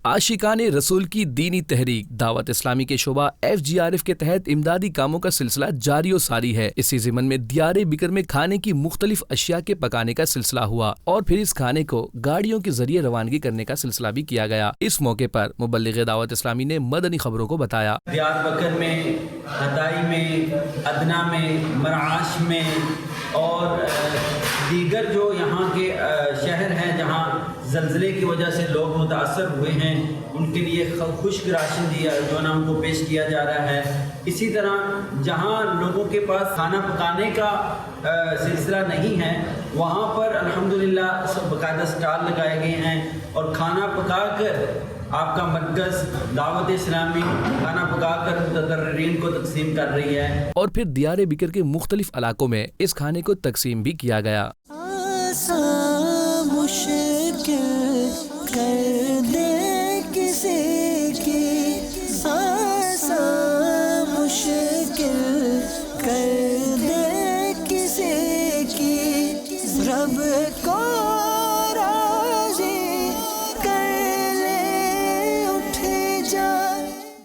عاشقان رسول کی دینی تحریک دعوت اسلامی کے شعبہ FGRF کے تحت امدادی کاموں کا سلسلہ جاری و ساری ہے۔ اسی ضمن میں دیار بکر میں کھانے کی مختلف اشیاء کے پکانے کا سلسلہ ہوا اور پھر اس کھانے کو گاڑیوں کے ذریعے روانگی کرنے کا سلسلہ بھی کیا گیا۔ اس موقع پر مبلغ دعوت اسلامی نے مدنی خبروں کو بتایا، دیار بکر میں، ہدائی میں، ادنا میں، مرعاش میں اور دیگر جو یہاں کے شہر ہیں جہاں زلزلے کی وجہ سے لوگ متاثر ہوئے ہیں، ان کے لیے خشک راشن جو نا ان کو پیش کیا جا رہا ہے۔ اسی طرح جہاں لوگوں کے پاس کھانا پکانے کا سلسلہ نہیں ہے، وہاں پر الحمدللہ باقاعدہ سٹال لگائے گئے ہیں اور کھانا پکا کر آپ کا مرکز دعوت اسلامی کھانا پکا کر متضررین کو تقسیم کر رہی ہے۔ اور پھر دیار بکر کے مختلف علاقوں میں اس کھانے کو تقسیم بھی کیا گیا۔ رب کو